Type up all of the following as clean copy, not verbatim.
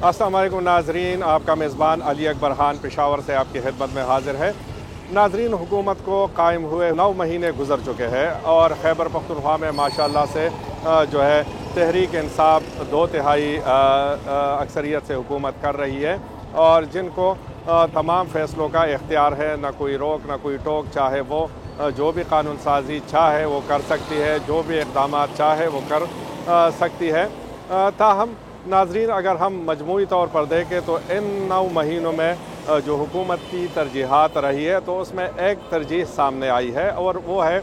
अस्सलाम वालेकुम नाजरीन, आपका मेज़बान अली अकबर खान पेशावर से आपकी खिदमत में हाजिर है। नाजरीन, हुकूमत को कायम हुए 9 महीने गुजर चुके हैं और खैबर पख्तूनख्वा में माशाल्लाह से जो है तहरीक इंसाफ 2/3 अक्सरियत से हुकूमत कर रही है और जिनको तमाम फ़ैसलों का इख्तियार है, ना कोई रोक ना कोई टोक, चाहे वो जो भी कानून साजी चाहे वो कर सकती है, जो भी इक़दाम चाहे वो कर सकती है। ताहम नाजरीन, अगर हम मजमूई तौर पर देखें तो इन 9 महीनों में जो हुकूमत की तरजीहात रही है तो उसमें एक तरजीह सामने आई है और वो है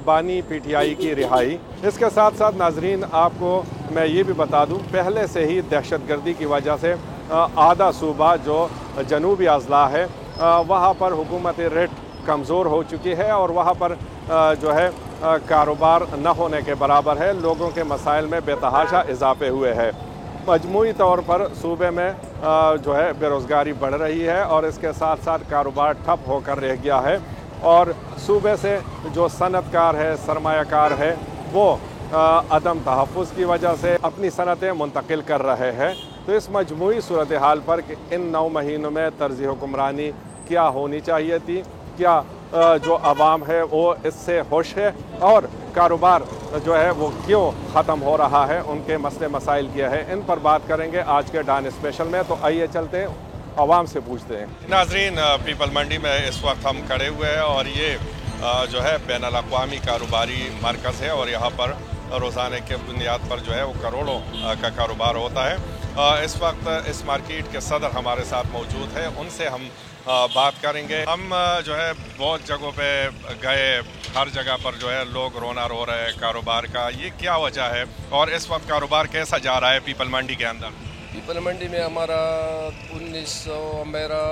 बानी PTI की रिहाई। इसके साथ साथ नाजरीन, आपको मैं ये भी बता दूँ, पहले से ही दहशतगर्दी की वजह से आधा सूबा जो जनूबी अजला है वहाँ पर हुकूमत रिट कमज़ोर हो चुकी है और वहाँ पर जो है कारोबार न होने के बराबर है। लोगों के मसाइल में बेतहाशा इजाफे हुए हैं। मजमूई तौर पर सूबे में जो है बेरोज़गारी बढ़ रही है और इसके साथ साथ कारोबार ठप होकर रह गया है और सूबे से जो सनतकार है, सरमायाकार है, वो अदम तहफ़्फ़ुज़ की वजह से अपनी सनतें मुंतकिल कर रहे हैं। तो इस मजमूई सूरत हाल पर कि इन 9 महीनों में तर्ज़ हुक्मरानी क्या होनी चाहिए थी, क्या जो अवाम है वो इससे खुश है और कारोबार जो है वो क्यों ख़त्म हो रहा है, उनके मसले मसाइल क्या है, इन पर बात करेंगे आज के डॉन स्पेशल में। तो आइए चलते हैं, अवाम से पूछते हैं। नाजरीन, पीपल मंडी में इस वक्त हम खड़े हुए हैं और ये जो है बैनुल अक़वामी कारोबारी मरकज़ है और यहाँ पर रोज़ाने के बुनियाद पर जो है वो करोड़ों का कारोबार होता है। इस वक्त इस मार्केट के सदर हमारे साथ मौजूद है, उनसे हम बात करेंगे। हम जो है बहुत जगहों पे गए, हर जगह पर जो है लोग रोना रो रहे हैं कारोबार का, ये क्या वजह है और इस वक्त कारोबार कैसा जा रहा है पीपल मंडी के अंदर? पीपल मंडी में हमारा 1900 मेरा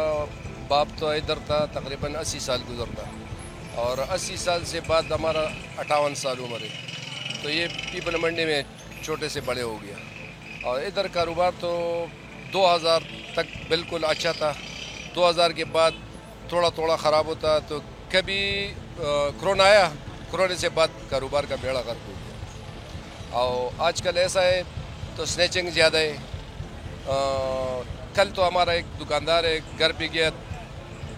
बाप तो इधर था, तकरीबन 80 साल गुजरता और 80 साल से बाद हमारा 58 साल उम्र है, तो ये पीपल मंडी में छोटे से बड़े हो गया। और इधर कारोबार तो 2000 तक बिल्कुल अच्छा था, 2000 के बाद थोड़ा थोड़ा ख़राब होता, तो कभी कोरोना आया, कोरोना से बाद कारोबार का बेड़ा गर्क हो गया। और आजकल ऐसा है तो स्नैचिंग ज़्यादा है। कल तो हमारा एक दुकानदार है, घर पे गया,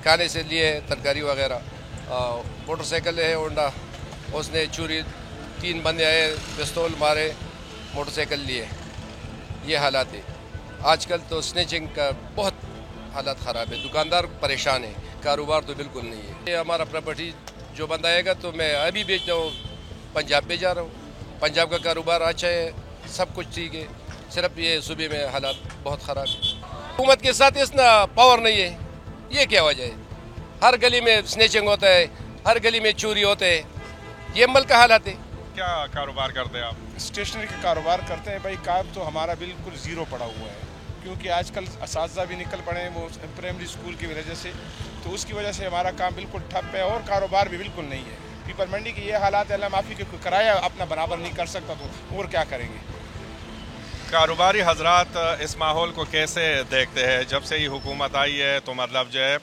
खाने से लिए तरकारी वगैरह, मोटरसाइकिल है होंडा, उसने चोरी, 3 बंदे आए, पिस्तौल मारे, मोटरसाइकिल लिए। ये हालात है आजकल। तो स्नैचिंग का बहुत हालत ख़राब है, दुकानदार परेशान है, कारोबार तो बिल्कुल नहीं है। ये हमारा प्रॉपर्टी जो बंद आएगा तो मैं अभी बेचता हूँ, पंजाब पे जा रहा हूँ। पंजाब का कारोबार अच्छा है, सब कुछ ठीक है, सिर्फ ये सूबे में हालात बहुत ख़राब है। हुकूमत के साथ इतना पावर नहीं है, ये क्या वजह है? हर गली में स्नैचिंग होता है, हर गली में चोरी होते हैं, ये मुल्क का हालात है। क्या कारोबार करते हैं आप? स्टेशनरी का कारोबार करते हैं भाई। काम तो हमारा बिल्कुल ज़ीरो पड़ा हुआ है क्योंकि आजकल असातिज़ा भी निकल पड़े हैं वो प्राइमरी स्कूल की वजह से, तो उसकी वजह से हमारा काम बिल्कुल ठप है और कारोबार भी बिल्कुल नहीं है। पीपल मंडी की ये हालात है, अल्लाह माफ़ी के किराया अपना बराबर नहीं कर सकता तो और क्या करेंगे? कारोबारी हजरात इस माहौल को कैसे देखते हैं? जब से ये हुकूमत आई है तो मतलब जो है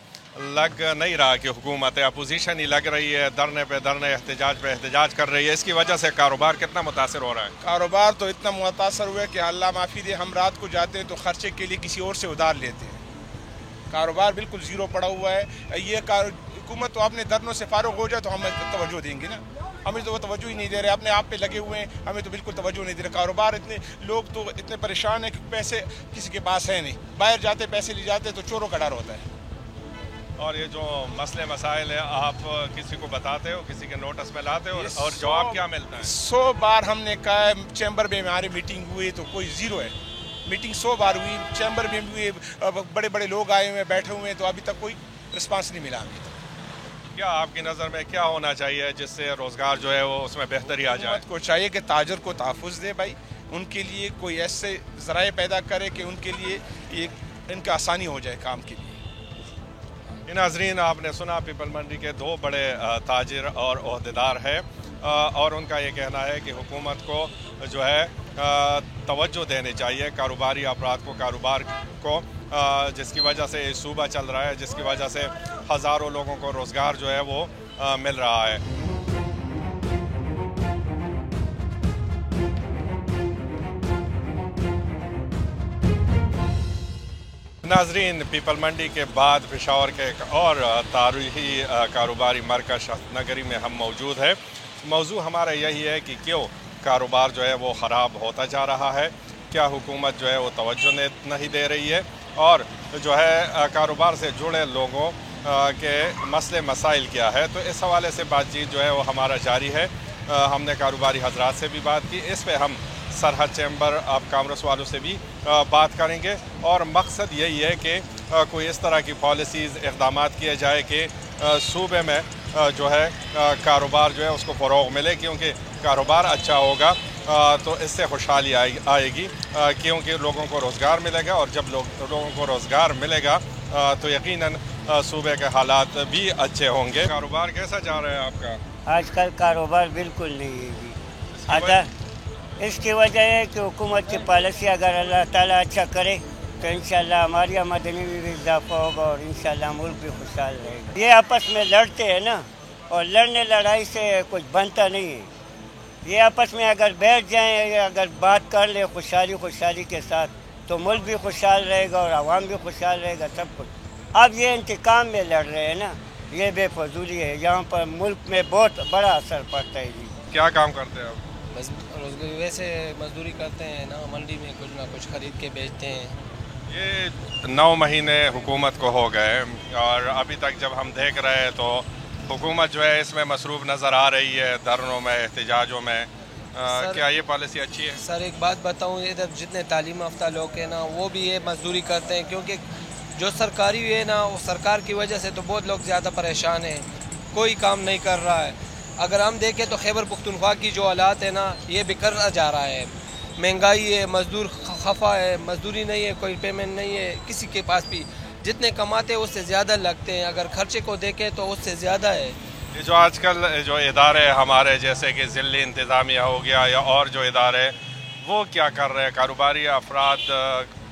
लग नहीं रहा कि हुकूमत है, अपोजिशन ही लग रही है, धरने पे धरने, एहतजाज पे एहतजाज कर रही है। इसकी वजह से कारोबार कितना मुतासर हो रहा है? कारोबार तो इतना मुतासर हुआ है कि अल्लाह माफ़ी दे, हम रात को जाते हैं तो खर्चे के लिए किसी और से उधार लेते हैं। कारोबार बिल्कुल ज़ीरो पड़ा हुआ है। ये हुकूमत तो अपने धरनों से फारुग हो जाए तो हमें तवज्जो देंगे ना, हमें तो वो तवज्जो ही नहीं दे रहे, अपने आप पे लगे हुए हैं, हमें तो बिल्कुल तवज्जो नहीं दे रहे। कारोबार इतने लोग तो इतने परेशान हैं कि पैसे किसी के पास है नहीं, बाहर जाते पैसे ले जाते तो चोरों का डर होता है। और ये जो मसले मसाइल है आप किसी को बताते हो, किसी के नोटिस में लाते हो और जवाब क्या मिलता है? 100 बार हमने कहा, चैम्बर में हमारी मीटिंग हुई तो कोई ज़ीरो है। मीटिंग 100 बार हुई, चैम्बर में हुई, बड़े बड़े लोग आए हुए हैं, बैठे हुए हैं, तो अभी तक कोई रिस्पांस नहीं मिला हमें। क्या आपकी नज़र में क्या होना चाहिए जिससे रोज़गार जो है वो उसमें बेहतरी आ जाए? को चाहिए कि ताजर को तहफ़्फ़ुज़ दे भाई, उनके लिए कोई ऐसे ज़राए पैदा करे कि उनके लिए एक इनका आसानी हो जाए काम के लिए। नाज़रीन, आपने सुना पीपल मंडी के 2 बड़े ताजिर और ओहदेदार हैं और उनका ये कहना है कि हुकूमत को जो है तवज्जो देनी चाहिए कारोबारी अफराद को, कारोबार को, जिसकी वजह से सूबा चल रहा है, जिसकी वजह से हज़ारों लोगों को रोज़गार जो है वो मिल रहा है। नाजरीन, पीपल मंडी के बाद पेशावर के एक और तारीखी कारोबारी मरकज़ शख्स में हम मौजूद है। मौजू हमारा यही है कि क्यों कारोबार जो है वो ख़राब होता जा रहा है, क्या हुकूमत जो है वो तवज्जो नहीं दे रही है, और जो है कारोबार से जुड़े लोगों के मसले मसाइल क्या है। तो इस हवाले से बातचीत जो है वो हमारा जारी है। हमने कारोबारी हजरात से भी बात की, इस पे हम सरहद चैम्बर ऑफ कॉमर्स वालों से भी बात करेंगे, और मकसद यही है कि कोई इस तरह की पॉलिसीज़ इक़दाम किए जाए कि सूबे में जो है कारोबार जो है उसको फ़रोग़ मिले, क्योंकि कारोबार अच्छा होगा तो इससे खुशहाली आएगी, क्योंकि लोगों को रोज़गार मिलेगा, और जब लोगों को रोज़गार मिलेगा तो यकीनन सूबे के हालात भी अच्छे होंगे। कारोबार कैसा जा रहा है आपका? आजकल कारोबार बिल्कुल नहीं है जी। इसकी वजह है कि हुकूमत की पॉलिसी अगर अल्लाह ताला अच्छा करे तो इंशाल्लाह हमारी आमदनी में भी इजाफा होगा, और इंशाल्लाह मुल्क भी खुशहाल रहेगा। ये आपस में लड़ते हैं ना, और लड़ने लड़ाई से कुछ बनता नहीं है। ये आपस में अगर बैठ जाएं, अगर बात कर ले खुशहाली के साथ, तो मुल्क भी खुशहाल रहेगा और आवाम भी खुशहाल रहेगा, सब कुछ। अब ये इंतकाम में लड़ रहे हैं ना, ये बेफजूली है, यहाँ पर मुल्क में बहुत बड़ा असर पड़ता है जी। क्या काम करते हैं आप? बस वैसे मजदूरी करते हैं ना, मंडी में कुछ ना कुछ खरीद के बेचते हैं। ये 9 महीने हुकूमत को हो गए, और अभी तक जब हम देख रहे हैं तो हुकूमत जो है इसमें मसरूफ़ नज़र आ रही है, धरनों में, एहतजाजों में। क्या ये पॉलिसी अच्छी है? सर एक बात बताऊं, इधर जितने तालीम याफ्ता लोग हैं ना, वो भी ये मजदूरी करते हैं, क्योंकि जो सरकारी है ना, वो सरकार की वजह से तो बहुत लोग ज़्यादा परेशान हैं, कोई काम नहीं कर रहा है। अगर हम देखें तो खैबर पख्तूनख्वा की जो हालात है ना, ये बिखर जा रहा है। महंगाई है, मजदूर खफा है, मजदूरी नहीं है, कोई पेमेंट नहीं है किसी के पास भी। जितने कमाते हैं उससे ज़्यादा लगते हैं, अगर खर्चे को देखें तो उससे ज़्यादा है। ये जो आजकल जो इदारे हमारे जैसे कि ज़िली इंतज़ामिया हो गया या और जो इदारे, वो क्या कर रहे हैं? कारोबारी अफराद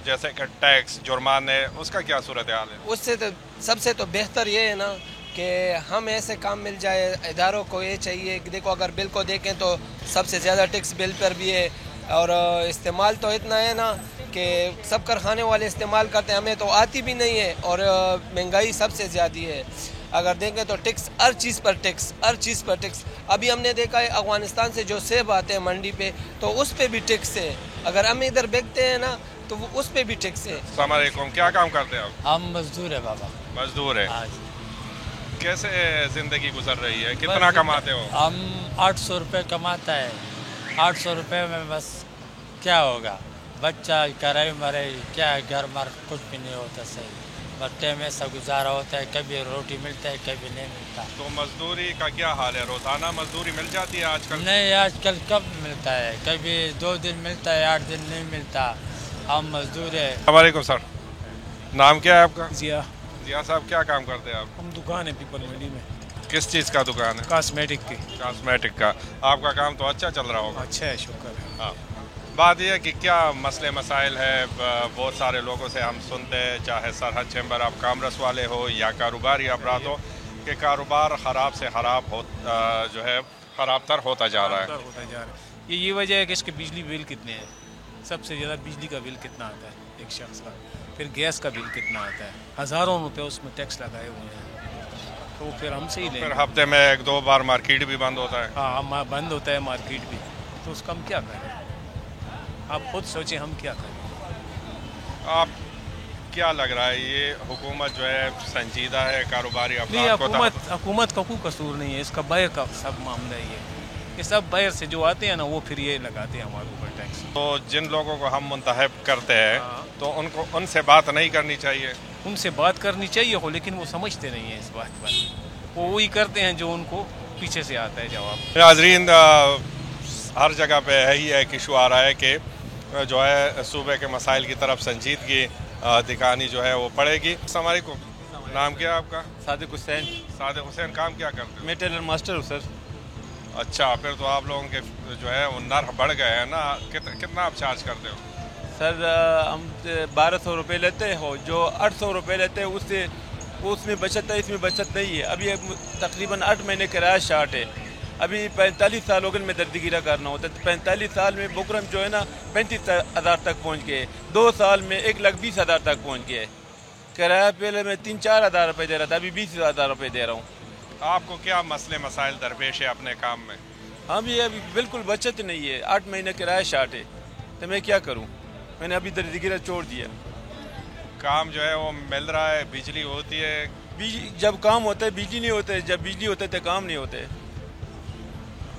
जैसे कि टैक्स, जुर्माने, उसका क्या सूरत हाल है? उससे तो सबसे तो बेहतर ये है ना कि हम ऐसे काम मिल जाए। इदारों को ये चाहिए कि देखो, अगर बिल को देखें तो सबसे ज़्यादा टैक्स बिल पर भी है, और इस्तेमाल तो इतना है ना कि सब कारखाने वाले इस्तेमाल करते हैं, हमें तो आती भी नहीं है, और महंगाई सबसे ज़्यादा है। अगर देखें तो टैक्स, हर चीज़ पर टैक्स। अभी हमने देखा है अफगानिस्तान से जो सेब आते हैं मंडी पे, तो उस पे भी टैक्स है। अगर हम इधर बेचते हैं ना, तो वो उस पे भी टैक्स है। अस्सलाम वालेकुम, क्या काम करते हैं आप? हम मजदूर है बाबा। मजदूर है। आज कैसे ज़िंदगी गुजर रही है? कितना कमाते हो? हम 800 रुपये कमाता है। 800 रुपये में बस क्या होगा? बच्चा कराई मरे, क्या घर मर, कुछ भी नहीं होता सही। बट्टे में सब गुजारा होता है, कभी रोटी मिलता है, कभी नहीं मिलता। तो मजदूरी का क्या हाल है? रोज़ाना मजदूरी मिल जाती है आजकल? नहीं, आजकल कब मिलता है? कभी 2 दिन मिलता है, 8 दिन नहीं मिलता। हम मजदूर है। अस्सलाम वालेकुम सर, नाम क्या है आपका? जिया। जिया साहब, क्या काम करते हैं आप? हम दुकान है पीपल मंडी में, किस चीज़ का दुकान है? कॉस्मेटिक की। कॉस्मेटिक का। आपका काम तो अच्छा चल रहा होगा? अच्छा है, शुक्र है। हाँ। बात यह है कि क्या मसले मसाइल है, बहुत सारे लोगों से हम सुनते हैं, चाहे सरहद चैम्बर ऑफ कॉमर्स वाले हो या कारोबारी अफराद हो, कि कारोबार ख़राब से ख़राब हो जो है ख़राब तर होता जा रहा है। ये वजह है कि इसके बिजली बिल कितने हैं। सबसे ज़्यादा बिजली का बिल कितना आता है एक शख्स का, फिर गैस का बिल कितना आता है, हज़ारों रुपये उसमें टैक्स लगाए हुए हैं। तो फिर हमसे ही फिर हफ्ते में 1-2 बार मार्केट भी बंद होता है। हाँ, बंद होता है मार्केट भी, तो उसका हम क्या करें? आप खुद सोचें हम क्या करें। आप क्या लग रहा है, ये हुकूमत जो है संजीदा है कारोबारी अफराद को? हुकूमत का कोई कसूर नहीं है, इसका बाहर का सब मामला ही है। ये सब बाहर से जो आते हैं ना, वो फिर ये लगाते हैं हमारे ऊपर टैक्स। तो जिन लोगों को हम मुंतहब करते हैं, तो उनसे बात नहीं करनी चाहिए? उनसे बात करनी चाहिए हो, लेकिन वो समझते नहीं है इस बात पर। वो वही करते हैं जो उनको पीछे से आता है जवाब। नाज़रीन, हर जगह पे यही है कि इशू आ रहा है कि जो है सूबे के मसाइल की तरफ संजीदगी दिखानी जो है वो पड़ेगी। अस्सलाम वालेकुम, नाम क्या है आपका? सादिक हुसैन। सादिक हुसैन, काम क्या करते हो? मैं टेलर मास्टर हूँ सर। अच्छा, फिर तो आप लोगों के जो है वो नर्ख बढ़ गए हैं ना। कितना आप चार्ज करते हो? सर हम 1200 रुपये लेते हो, जो 800 रुपये लेते हैं उसमें बचत है, इसमें बचत नहीं है। अभी तकरीबन 8 महीने किराया शार्ट है। अभी 45 साल हो गए में दर्दगिरा करना होता है, तो 45 साल में बुकरम जो है ना 35,000 तक पहुँच गए। 2 साल में 1,20,000 तक पहुँच गए। کرایہ پہلے میں 3-4 ہزار روپے دے رہا تھا, ابھی 20,000 روپے دے رہا ہوں. आपको क्या मसले मसाइल दरपेश है अपने काम में? ہم یہ ابھی بالکل بچت نہیں ہے, 8 مہینے کرایہ شارٹ ہے, تو میں کیا کروں؟ میں نے ابھی درزگیرہ چھوڑ دیا. काम जो है वो मिल रहा है, बिजली होती है? جب کام ہوتا ہے بجلی نہیں ہوتے, جب بجلی ہوتے تو کام نہیں ہوتے.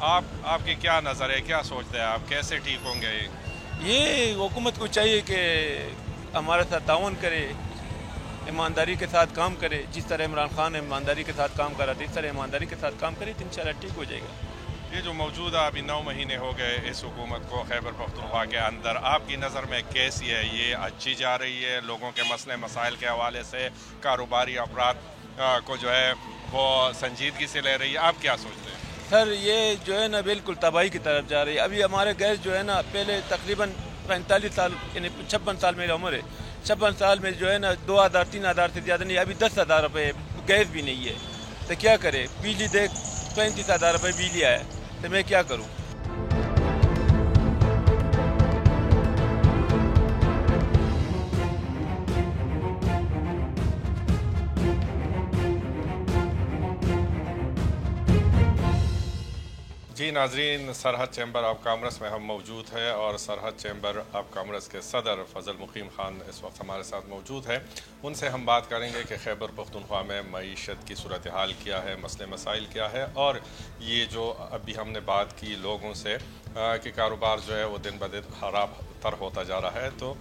आपकी क्या नज़र है, क्या सोचते हैं आप, कैसे ठीक होंगे یہ حکومت کو چاہیے کہ ہمارے ساتھ تعاون کرے, ایمانداری کے ساتھ کام کرے. جس طرح عمران خان ایمانداری کے ساتھ کام کرا تھا, اس طرح ایمانداری کے ساتھ کام کرے تو انشاءاللہ ٹھیک ہو جائے گا. یہ جو موجودہ ابھی 9 مہینے ہو گئے اس حکومت کو خیبر پختونخوا کے اندر, آپ کی نظر میں کیسی ہے؟ یہ اچھی جا رہی ہے؟ لوگوں کے مسئلے مسائل کے حوالے سے کاروباری افراد کو جو ہے وہ سنجیدگی سے لے رہی ہے, آپ کیا سوچتے ہیں؟ سر یہ جو ہے نا بالکل تباہی کی طرف جا رہی ہے. ابھی ہمارے گیس جو ہے نا پہلے تقریباً 45 سال یعنی 56 سال میری عمر ہے, 56 سال میں جو ہے نا 2,000-3,000 سے زیادہ نہیں, ابھی 10,000 روپے گیس بھی نہیں ہے. تو کیا کرے؟ بجلی دیکھ 35,000 روپے بجلی آیا, تو میں کیا کروں؟ جی ناظرین, سرحد چیمبر آف کامرس میں ہم موجود ہیں اور سرحد چیمبر آف کامرس کے صدر فضل مقیم خان اس وقت ہمارے ساتھ موجود ہے. ان سے ہم بات کریں گے کہ خیبر پختونخوا میں معیشت کی صورتحال کیا ہے, مسئلے مسائل کیا ہے, اور یہ جو ابھی ہم نے بات کی لوگوں سے کہ کاروبار جو ہے وہ دن بدن خراب تر ہوتا جا رہا ہے, تو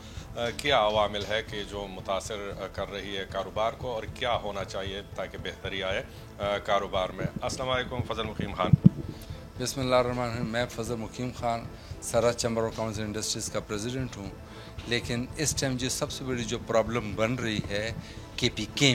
کیا عوامل ہے کہ جو متاثر کر رہی ہے کاروبار کو, اور کیا ہونا چاہیے تاکہ بہتری آئے کاروبار میں. السلام علیکم فضل مقیم خان. بسم اللہ الرحمن الرحیم. میں فضل مقیم خان سرحد chamber of commerce and industries کا پریزیڈنٹ ہوں. لیکن اس ٹائم جو سب سے بڑی جو پرابلم بن رہی ہے KPK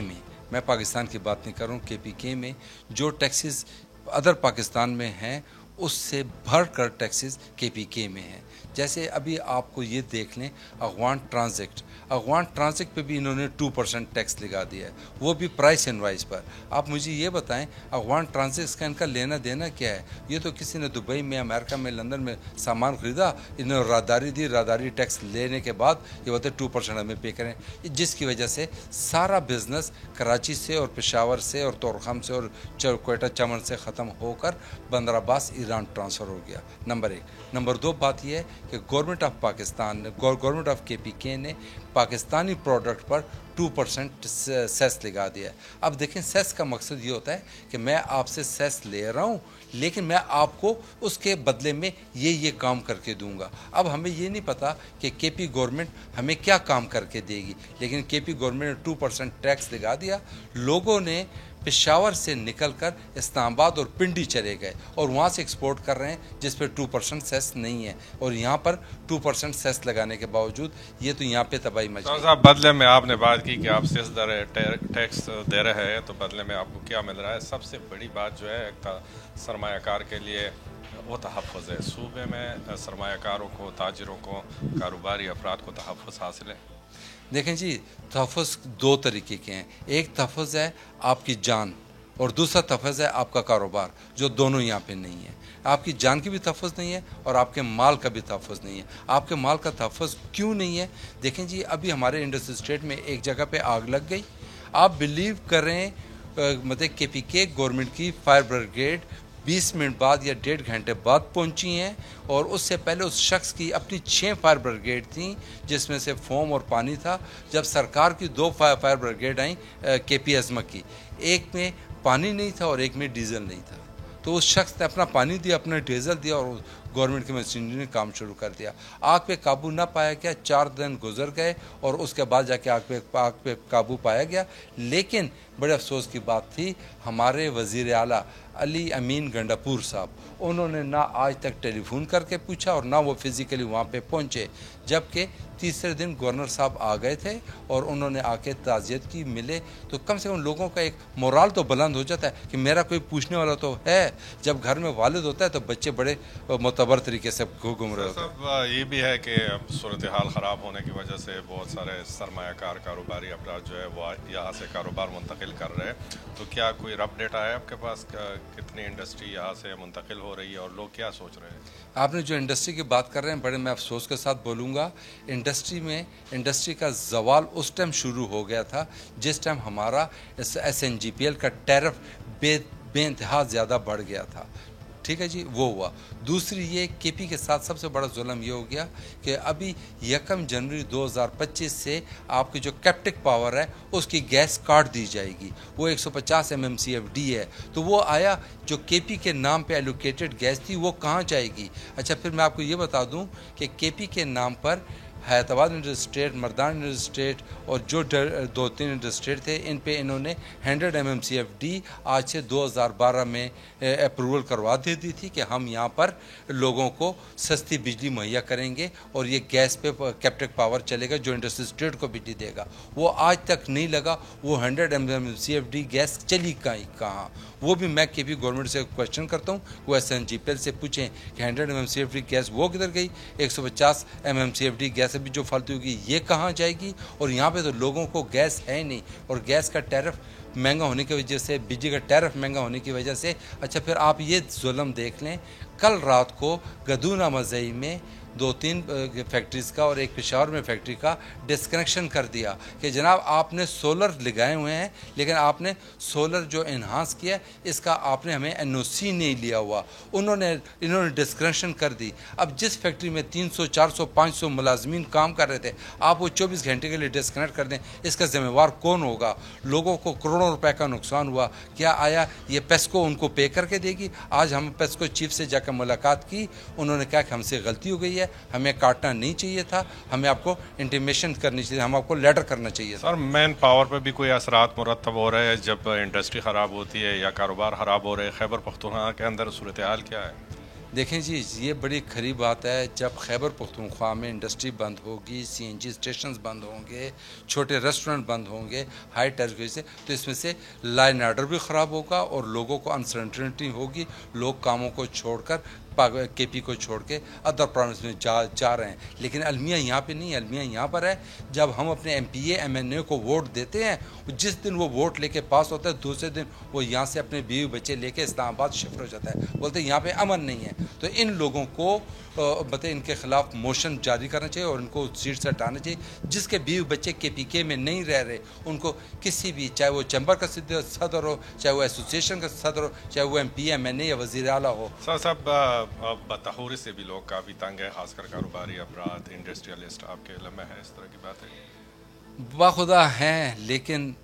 میں پاکستان کی بات نہیں کر رہا ہوں, KPK میں جو ٹیکسز ادر پاکستان میں ہیں اس سے بڑھ کر ٹیکسز KPK میں ہیں. جیسے ابھی آپ کو یہ دیکھ لیں افغان ٹرانزیکٹ پہ بھی انہوں نے 2% ٹیکس لگا دیا ہے, وہ بھی پرائس انوائز پر. آپ مجھے یہ بتائیں افغان ٹرانزیکٹ کا ان کا لینا دینا کیا ہے؟ یہ تو کسی نے دبئی میں, امریکہ میں, لندن میں سامان خریدا, انہوں نے راداری دی, راداری ٹیکس لینے کے بعد یہ بولتے 2% ہمیں پے کریں, جس کی وجہ سے سارا بزنس کراچی سے اور پشاور سے اور تورخم سے اور کوئٹہ چمن سے ختم ہو کر بندر عباس ایران ٹرانسفر ہو گیا. نمبر 1. نمبر 2 بات یہ ہے کہ government of Pakistan government of KPK نے پاکستانی پروڈکٹ پر 2% سیس لگا دیا ہے. اب دیکھیں سیس کا مقصد یہ ہوتا ہے کہ میں آپ سے سیس لے رہا ہوں لیکن میں آپ کو اس کے بدلے میں یہ کام کر کے دوں گا. اب ہمیں یہ نہیں پتا کہ KP گورنمنٹ ہمیں کیا کام کر کے دے گی, لیکن KP گورنمنٹ نے 2% ٹیکس لگا دیا. لوگوں نے پشاور سے نکل کر اسلام آباد اور پنڈی چلے گئے اور وہاں سے ایکسپورٹ کر رہے ہیں جس پہ 2% سیس نہیں ہے, اور یہاں پر 2% سیس لگانے کے باوجود یہ تو یہاں پہ تباہی مچ گئی. بدلے میں آپ نے بات کی کہ آپ سیس در ٹیکس دے رہے ہیں, تو بدلے میں آپ کو کیا مل رہا ہے؟ سب سے بڑی بات جو ہے ایک سرمایہ کار کے لیے وہ تحفظ ہے. صوبے میں سرمایہ کاروں کو, تاجروں کو, کاروباری افراد کو تحفظ حاصل ہے. دیکھیں جی, تحفظ 2 طریقے کے ہیں. ایک تحفظ ہے آپ کی جان اور دوسرا تحفظ ہے آپ کا کاروبار, جو دونوں یہاں پہ نہیں ہے. آپ کی جان کی بھی تحفظ نہیں ہے اور آپ کے مال کا بھی تحفظ نہیں ہے. آپ کے مال کا تحفظ کیوں نہیں ہے؟ دیکھیں جی, ابھی ہمارے انڈسٹری اسٹیٹ میں ایک جگہ پہ آگ لگ گئی. آپ بلیو کر رہے ہیں مطلب KPK گورنمنٹ کی فائر بریگیڈ 20 منٹ بعد یا 1.5 گھنٹے بعد پہنچی ہیں, اور اس سے پہلے اس شخص کی اپنی 6 فائر بریگیڈ تھیں جس میں سے فوم اور پانی تھا. جب سرکار کی 2 فائر بریگیڈ آئیں KP عظمت کی, ایک میں پانی نہیں تھا اور ایک میں ڈیزل نہیں تھا, تو اس شخص نے اپنا پانی دیا, اپنا ڈیزل دیا, اور گورنمنٹ کی مشینری نے کام شروع کر دیا. آگ پہ قابو نہ پایا گیا, 4 دن گزر گئے اور اس کے بعد جا کے آگ پہ قابو پایا گیا. لیکن بڑے افسوس کی بات تھی, ہمارے وزیر اعلیٰ علی امین گنڈاپور صاحب, انہوں نے نہ آج تک ٹیلی فون کر کے پوچھا اور نہ وہ فزیکلی وہاں پہ پہنچے, جبکہ تیسرے دن گورنر صاحب آ گئے تھے اور انہوں نے آ کے تعزیت کی, ملے, تو کم سے کم لوگوں کا ایک مورال تو بلند ہو جاتا ہے کہ میرا کوئی پوچھنے والا تو ہے. جب گھر میں والد ہوتا ہے تو بچے بڑے मोतबर तरीके से घूम रहे होते हैं। सब ये भी है कि सूरत हाल ख़राब होने की वजह से बहुत सारे सरमायाकार कारोबारी अफराद जो है वो यहाँ से कारोबार मुंतकिल कर रहे हैं, तो क्या कोई रफ डेटा है आपके पास कितनी इंडस्ट्री यहाँ से मुंतकिल हो रही है और लोग क्या सोच रहे हैं? आपने जो इंडस्ट्री की बात कर रहे हैं, बड़े मैं अफसोस के साथ बोलूँगा, इंडस्ट्री का जवाल उस टाइम शुरू हो गया था जिस टाइम हमारा SNGPL का टैरिफ बेइंतहा ज़्यादा बढ़ गया था। ठीक है जी, वो हुआ। दूसरी ये KP के साथ सबसे बड़ा जुल्म ये हो गया कि अभी 1 जनवरी 2025 से आपकी जो कैप्टिव पावर है उसकी गैस काट दी जाएगी, वो 150 MMCFD है, तो वो आया जो KP के नाम पे एलोकेटेड गैस थी वो कहाँ जाएगी? अच्छा, फिर मैं आपको ये बता दूं कि KP के नाम पर हैदराबाद इंडस्ट्रेट, मर्दान इंडस्ट्रेट और जो 2-3 इंडस्ट्रेट थे, इन पे इन्होंने 100 MMCFD आज से 2012 में अप्रूवल करवा दी थी कि हम यहाँ पर लोगों को सस्ती बिजली मुहैया करेंगे और ये गैस पे कैप्टिव पावर चलेगा जो इंडस्ट्री स्टेट को बिजली देगा। वो आज तक नहीं लगा, वो 100 MMCFD गैस चली कहाँ? वो भी मैं KP गवर्नमेंट से क्वेश्चन करता हूँ, वो SNGPL से पूछें कि 100 MMCFD गैस वो किधर गई, 150 MMCFD गैस अभी जो फालतू होगी ये कहाँ जाएगी? और यहाँ पे तो लोगों को गैस है नहीं, और गैस का टैरिफ महंगा होने की वजह से, बिजली का टैरिफ महंगा होने की वजह से। अच्छा, फिर आप ये जुल्म देख लें, कल रात को गदूना मज़ई में 2-3 फैक्ट्रीज़ का और एक पेशावर में फैक्ट्री का डिस्कनेक्शन कर दिया कि जनाब आपने सोलर लगाए हुए हैं लेकिन आपने सोलर जो इन्हांस किया इसका आपने हमें NOC नहीं लिया हुआ। इन्होंने डिस्कनेक्शन कर दी। अब जिस फैक्ट्री में 300, 400, 500 मुलाजमीन काम कर रहे थे, आप वो 24 घंटे के लिए डिस्कनेक्ट कर दें, इसका जिम्मेवार कौन होगा? लोगों को करोड़ों रुपए का नुकसान हुआ। क्या आया ये पेस्को उनको पे करके देगी? आज हम पेस्को चीफ से जाकर मुलाकात की, उन्होंने कहा कि हमसे गलती हो गई है, हमें काटना नहीं चाहिए था, हमें आपको इंटीमेशन करनी चाहिए, हम आपको लेटर करना चाहिए। सर, मैन पावर पे भी कोई असरात मुरतब हो रहे हैं जब इंडस्ट्री ख़राब होती है या कारोबार ख़राब हो रहे हैं? खैबर पख्तूनख्वा के अंदर सूरत हाल क्या है? देखें जी, ये बड़ी खरी बात है, जब खैबर पख्तूनख्वा में इंडस्ट्री बंद होगी, CNG स्टेशंस बंद होंगे, छोटे रेस्टोरेंट बंद होंगे हाई टैरिफ से, तो इसमें से लॉ एंड ऑर्डर भी ख़राब होगा और लोगों को अनसर्टेनिटी होगी। लोग कामों को छोड़कर KP को छोड़ के अदर प्रोविंस में जा रहे हैं, लेकिन अलमिया यहाँ पे नहीं है। अलमिया यहाँ पर है, जब हम अपने MPA MNA को वोट देते हैं, जिस दिन वो वोट लेके पास होता है दूसरे दिन वो यहाँ से अपने बीवी बच्चे लेके इस्लामाबाद शिफ्ट हो जाता है, बोलते हैं यहाँ पे अमन नहीं है। तो इन लोगों को मतलब इनके खिलाफ मोशन जारी करना चाहिए और इनको सीट से हटाना चाहिए। जिसके बीवी बच्चे KPK में नहीं रह रहे उनको किसी भी, चाहे वो चैम्बर का सदर हो, चाहे वो एसोसिएशन का सदर हो, चाहे वो MPA MNA या वज़ीर आला हो। साहब, बतहूरी से भी लोग काफ़ी तंग है, खासकर कारोबारी अफराद, इंडस्ट्रियलिस्ट, आपके इल्म में है इस तरह की बात है? बाखुदा हैं, लेकिन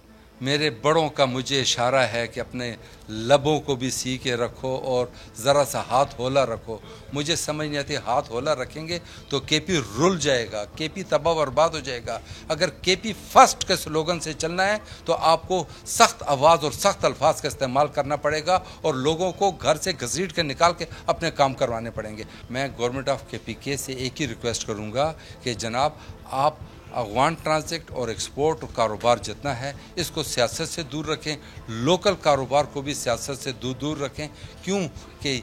मेरे बड़ों का मुझे इशारा है कि अपने लबों को भी सी के रखो और ज़रा सा हाथ होला रखो। मुझे समझ नहीं आती, हाथ होला रखेंगे तो KP रुल जाएगा, KP तबाह बर्बाद हो जाएगा। अगर KP फर्स्ट के स्लोगन से चलना है तो आपको सख्त आवाज़ और सख्त अल्फाज का इस्तेमाल करना पड़ेगा और लोगों को घर से घसीट के निकाल के अपने काम करवाने पड़ेंगे। मैं गवर्नमेंट ऑफ KPK से एक ही रिक्वेस्ट करूँगा कि जनाब आप अफगान ट्रांजिट और एक्सपोर्ट और कारोबार जितना है इसको सियासत से दूर रखें, लोकल कारोबार को भी सियासत से दूर रखें। क्यों कि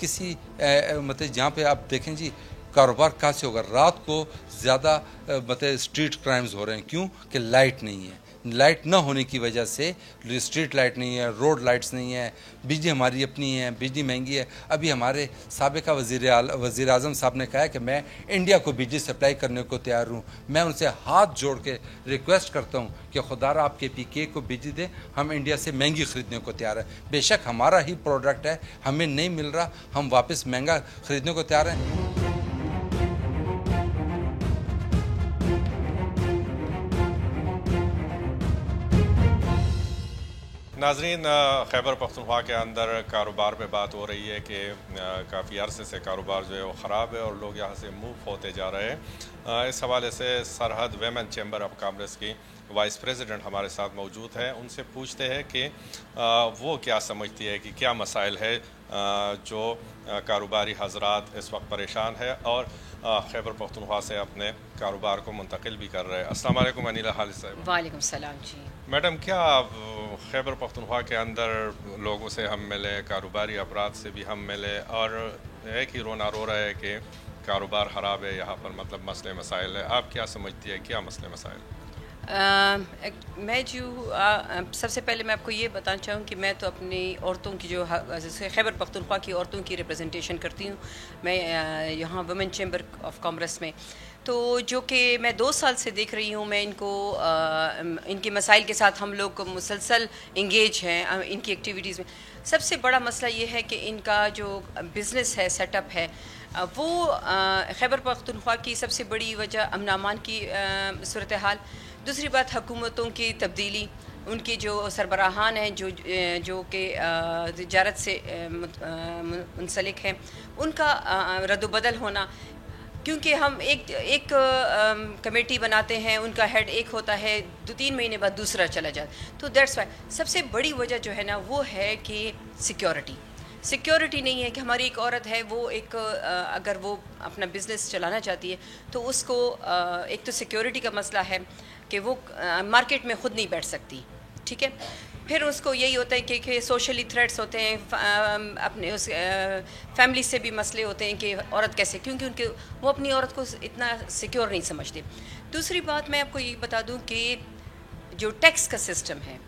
किसी मतलब जहाँ पे आप देखें जी, कारोबार कहाँ से होगा? रात को ज़्यादा मतलब स्ट्रीट क्राइम्स हो रहे हैं। क्यों कि लाइट नहीं है, लाइट ना होने की वजह से, स्ट्रीट लाइट नहीं है, रोड लाइट्स नहीं है, बिजली हमारी अपनी है, बिजली महंगी है। अभी हमारे साबिका वज़ीर आज़म साहब ने कहा है कि मैं इंडिया को बिजली सप्लाई करने को तैयार हूँ। मैं उनसे हाथ जोड़ के रिक्वेस्ट करता हूँ कि खुदारा आप KPK को बिजली दें, हम इंडिया से महंगी ख़रीदने को तैयार हैं। बेशक हमारा ही प्रोडक्ट है, हमें नहीं मिल रहा, हम वापस महंगा ख़रीदने को तैयार हैं। नाजरीन, खैबर पख्तूनख्वा के अंदर कारोबार पे बात हो रही है कि काफ़ी अरसे से कारोबार जो है वो ख़राब है और लोग यहाँ से मूव होते जा रहे हैं। इस हवाले से सरहद वेमेन चैम्बर ऑफ कॉमर्स की वाइस प्रेसिडेंट हमारे साथ मौजूद हैं, उनसे पूछते हैं कि वो क्या समझती है कि क्या मसाइल है जो कारोबारी हजरात इस वक्त परेशान है और खैबर पख्तूनख्वा से अपने कारोबार को मुंतकिल भी कर रहे हैं। अस्सलाम वालेकुम अनीला खालिद साहब। वालेकुम सलाम जी। मैडम, क्या खैबर पख्तूनख्वा के अंदर लोगों से हम मिले, कारोबारी अफराद से भी हम मिले और एक ही रोना रो रहा है कि कारोबार ख़राब है, यहाँ पर मतलब मसले मसाइल है। आप क्या समझती है, क्या मसले मसाइल? मैं सबसे पहले मैं आपको ये बताना चाहूँ कि मैं तो अपनी औरतों की जो जैसे खैबर पख्तूनख्वा की औरतों की रिप्रेजेंटेशन करती हूँ मैं यहाँ वुमेन चैम्बर ऑफ कॉमर्स में। तो जो कि मैं 2 साल से देख रही हूँ, मैं इनको इनके मसाइल के साथ हम लोग मुसलसल इंगेज हैं इनकी एक्टिविटीज़ में। सबसे बड़ा मसला ये है कि इनका जो बिज़नेस है, सेटअप है, वो खैबर पख्तूनख्वा की सबसे बड़ी वजह अमन अमान की सूरत हाल। दूसरी बात हुकूमतों की तब्दीली, उनके जो सरबराहान हैं जो कि तिजारत से मुंसलिक हैं, उनका रद्दबदल होना। क्योंकि हम एक कमेटी बनाते हैं, उनका हेड एक होता है, 2-3 महीने बाद दूसरा चला जाता। तो दैट्स वाई सबसे बड़ी वजह जो है ना वो है कि सिक्योरिटी नहीं है कि हमारी एक औरत है, वो एक अगर वो अपना बिज़नेस चलाना चाहती है तो उसको एक तो सिक्योरिटी का मसला है कि वो मार्केट में ख़ुद नहीं बैठ सकती, ठीक है। फिर उसको यही होता है कि सोशली थ्रेट्स होते हैं, अपने उस फैमिली से भी मसले होते हैं कि औरत कैसे, क्योंकि वो अपनी औरत को इतना सिक्योर नहीं समझते। दूसरी बात मैं आपको ये बता दूं कि जो टैक्स का सिस्टम है,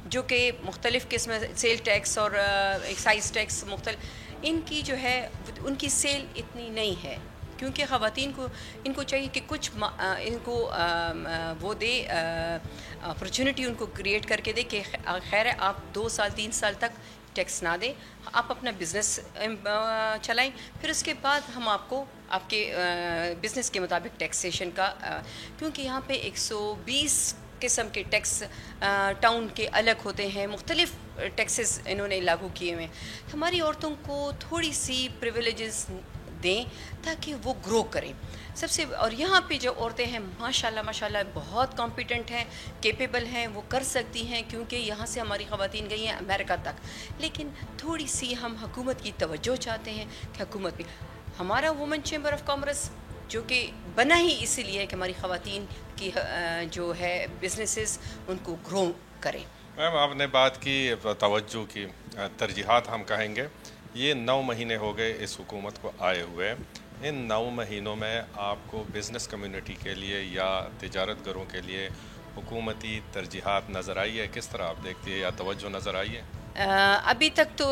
जो कि मुख्तलिफ़ किस्म सेल टैक्स और एक्साइज टैक्स मुख्तलिफ, इनकी जो है उनकी सेल इतनी नहीं है, क्योंकि ख़वातीन को इनको चाहिए कि कुछ इनको वो दे अपॉर्चुनिटी उनको क्रिएट करके दे कि खैर है आप 2 साल 3 साल तक टैक्स ना दें, आप अपना बिज़नेस चलाएं, फिर उसके बाद हम आपको आपके बिज़नेस के मुताबिक टैक्सेशन का क्योंकि यहाँ पे 120 किस्म के टैक्स टाउन के अलग होते हैं, मुख्तलिफ टैक्सेस इन्होंने लागू किए हुए हैं। हमारी औरतों को थोड़ी सी प्रिविलेजेस दें ताकि वो ग्रो करें सबसे। और यहाँ पे जो औरतें हैं माशाल्लाह बहुत कॉम्पिटेंट हैं, कैपेबल हैं, वो कर सकती हैं, क्योंकि यहाँ से हमारी ख़वातीन गई हैं अमेरिका तक। लेकिन थोड़ी सी हम हुकूमत की तवज्जो चाहते हैं कि हुकूमत भी हमारा वुमेन चैम्बर ऑफ कॉमर्स जो कि बना ही इसीलिए है कि हमारी ख़वातीन की जो है बिजनेसेस उनको ग्रो करें। मैम आपने बात की तवज्जो की, तरजीहात हम कहेंगे। ये 9 महीने हो गए इस हुकूमत को आए हुए। इन 9 महीनों में आपको बिज़नेस कम्युनिटी के लिए या तिजारत गरों के लिए हुकूमती तरजीहात नज़र आई है? किस तरह आप देखती है या तवज्जो नज़र आई है? अभी तक तो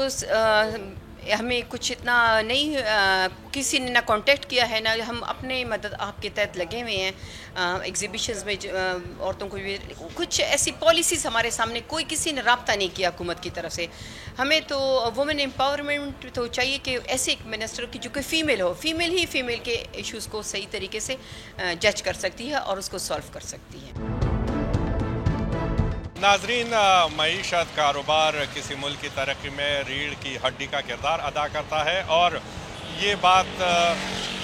हमें कुछ इतना नहीं, किसी ने ना कांटेक्ट किया है ना हम अपने मदद आपके तहत लगे हुए हैं। एग्जीबिशंस में औरतों को भी कुछ ऐसी पॉलिसीज़ हमारे सामने कोई किसी ने रब्ता नहीं किया हुकूमत की तरफ से। हमें तो वुमेन एम्पावरमेंट तो चाहिए कि ऐसे एक मिनिस्टर की जो कि फ़ीमेल हो, फ़ीमेल के इश्यूज़ को सही तरीके से जज कर सकती है और उसको सॉल्व कर सकती है। नाजरीन, मईशत कारोबार किसी मुल्क की तरक्की में रीढ़ की हड्डी का किरदार अदा करता है, और ये बात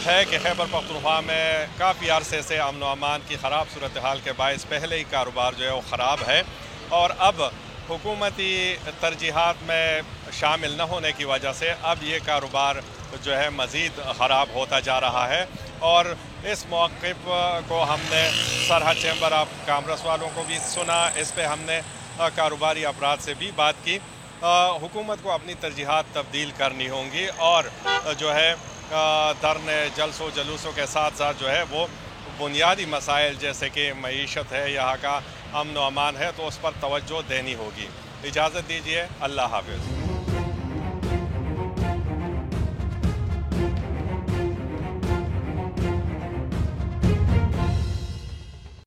है कि खैबर पख्तूनख्वा में काफ़ी अरसे से अमन व अमान की ख़राब सूरत हाल के बायस पहले ही कारोबार जो है वो ख़राब है, और अब हुकूमती तरजीहात में शामिल न होने की वजह से अब ये कारोबार जो है मज़ीद ख़राब होता जा रहा है। और इस मौक़िफ़ को हमने सरहद चैम्बर ऑफ कॉमर्स वालों को भी सुना, इस पे हमने कारोबारी अफराद से भी बात की। हुकूमत को अपनी तरजीहात तब्दील करनी होंगी, और जो है धरने जलसों जलूसों के साथ साथ जो है वो बुनियादी मसाइल जैसे कि मईशत है, यहाँ का अमन व अमान है, तो उस पर तवज्जो देनी होगी। इजाज़त दीजिए, अल्लाह हाफ़िज़।